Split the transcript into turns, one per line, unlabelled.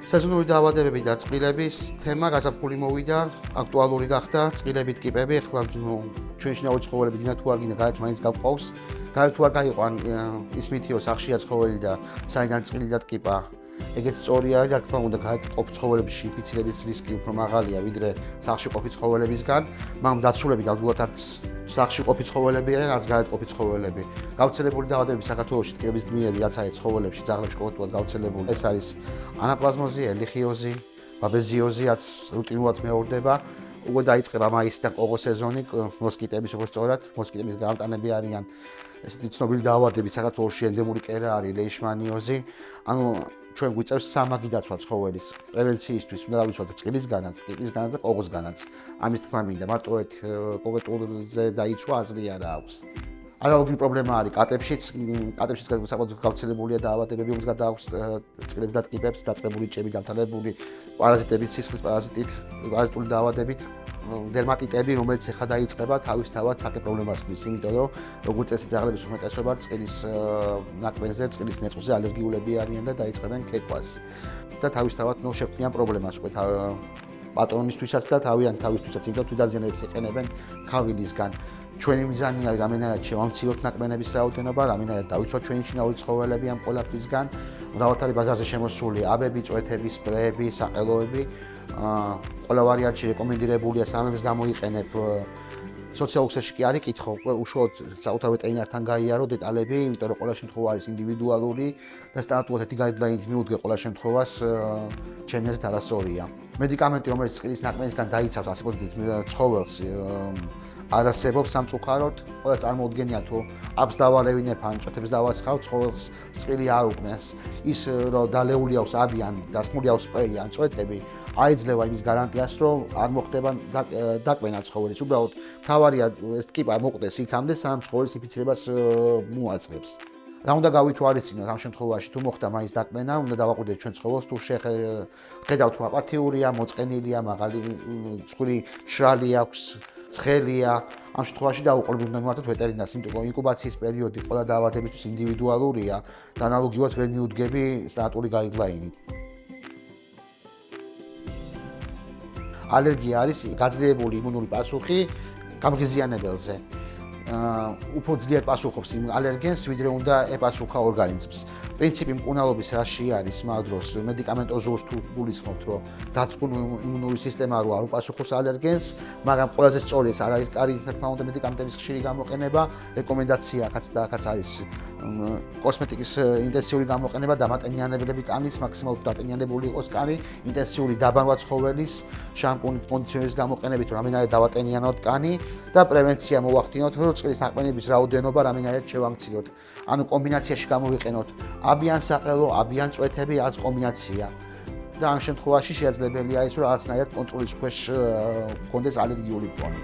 სეზონური დაავადებები და წყლების თემა გაზაფხული მოვიდა, აქტუალური გახდა წყლებით კიპები, ახლა ჩვენ შინაური ცხოველები გინდა თუ არ გინდა გაეთ მაინც გავყავს. გაეთ თუ არ გაიყვან ის მითიო სახშია ცხოველი და საიდან წყლი და ტკიპა. ეგეც სწორი არის, რა თქმა უნდა, გაეთ ყოფი ცხოველებში ინფიცირების რისკი უფრო მაღალია, ვიდრე სახში ყოფი ცხოველებისგან, მაგრამ დაცულები ალბათაც სახში ყოფი ცხოველები არიან, რაც გაეთ ყოფი ცხოველები. გავრცელებული დაავადებები საქართველოში ტკიპების გმიერი, რაც არის ცხოველებში, ძაღლებში ყოველთვის გავრცელებული. ეს არის ანაპლაზმოზი, ერლიხიოზი, ბაბეზიოზი, რაც რუტინულად მეორდება. უკვე დაიწყება მაისიდან ყოღო სეზონი, მოსკიტების უფრო სწორად, მოსკიტების გამტანები არიან. ესეთი ცნობილი დაავადებები საქართველოში ენდემური კერა არის ლეიშმანიოზი. ანუ ჩვენ გვიწევს სამაგი დაცვა ცხოველის პრევენციისთვის, უნდა დავიცვათ წყლისგანაც, ტკიპისგანაც და ყოღოსგანაც. ამის თქმა მინდა, მარტო ერთ კონკრეტულზე დაიცვა აზრი არ აქვს. ანალოგიური პრობლემა არის კატებშიც საკმაოდ გავრცელებულია დაავადებები, όμως გადააქვს წყლებს და ტკიპებს, დაწყებული ჭები, დამთავრებული პარაზიტებით, სისხლის პარაზიტული დაავადებით, დერმატიტები, რომელიც ახლა დაიწყება, თავისთავად საკე პრობლემას ქმნის, იმიტომ რომ როგორც წესი ძაღლების უმეტესობა წყლის ნაკბენზე, წყლის ნეწვზე ალერგიულები არიან და დაიწყებენ ქეკვას. და თავისთავად შექმნიან პრობლემას უკვე პატრონისთვისაც და თავისთვისაც, იმიტომ რომ თვითდაზიანებებს ეყენებენ ქავილისგან. ჩვენი მიზანი არის რამენად შევამციროთ ნაკბენების რაოდენობა, რამენად დავიცვათ ჩვენი შინაური ცხოველები ამ ყველაფრისგან. მრავალ არის ბაზარზე შემოსული აბები, წვეთები, სპრეები, საყელოები. ყველა ვარიანტი რეკომენდირებულია სამების გამოიყენებ. სოციალურ ქსელში კი არის კითხო, უშუალოდ საკუთარ ვეტერინართან გაიარო დეტალები, იმიტომ რომ ყველა შემთხვევა არის ინდივიდუალური და სტანდარტულად ერთი გაიდლაინით მიუდგე ყველა შემთხვევას ჩემი აზრით არასწორია. მედიკამენტი, რომელიც წყლის ნაკბენისგან დაიცავს ასე პოზიტივ ცხოველს არ არსებობს სამწუხაროდ, ყველა წარმოუდგენია თუ აბს დავალევინებ ან ჭოთებს დავაცხავ, ცხოველს წყილი არ უკნეს. ის რომ დალეული აქვს აბი ან დასმული აქვს სპრეი ან წვეთები, აიძლევა იმის გარანტიას, რომ არ მოხდება დაკვენა ცხოველის. უბრალოდ თავარია ეს ტკიპა მოკვდეს იქამდე, სანამ ცხოველის ინფიცირებას მოაწყებს. რა უნდა გავითვალისწინოთ ამ შემთხვევაში, თუ მოხდა მაინც დაკვენა, უნდა დავაკვირდეთ ჩვენ ცხოველს, თუ ხედავთ თუ აპათიურია, მოწყენილია, მაღალი ცხვირი მშრალი აქვს. ცხელია, ამ შემთხვევაში დაუყოვნებლივ უნდა მივართოთ ვეტერინარს, იმიტომ რომ ინკუბაციის პერიოდი ყველა დაავადებისთვის ინდივიდუალურია და ანალოგიურად ვერ მიუდგები სტანდარტული გაიდლაინით. ალერგია არის გაძლიერებული იმუნური პასუხი გამღიზიანებელზე. უფრო ძლიერ პასუხობს იმ ალერგენს, ვიდრე უნდა ეპასუხა ორგანიზმს. პრინციპი მკურნალობის რაში არის მაგ დროს მედიკამენტოზურს თუ გულისხმობთ, რომ დაცული იმუნური სისტემა რო არ უპასუხოს ალერგენს, მაგრამ ყველაზე სწორი ეს არ არის კარგი თქმა უნდა მედიკამენტების ხშირი გამოყენება, რეკომენდაცია აქაც არის კოსმეტიკის ინტენსიური გამოყენება, დამატენიანებლები კანის, მაქსიმალურად დატენიანებული იყოს კანი, ინტენსიური დაბანვა ცხოველის, შამპუნით, კონდიციონერის გამოყენებით, რამენად დავატენიანოთ კანი და პრევენცია მოვახდინოთ, რომ წყლის ნაკბენების რაოდენობა რამენად შევამციროთ. ანუ კომბინაციაში გამოვიყენოთ აბიან საყელო, აბიან წვეთები, რაც კომბინაცია. და ამ შემთხვევაში შესაძლებელია ის, რომ რაღაცნაირად კონტროლის ქვეშ გქონდეს ალერგიული ფონი.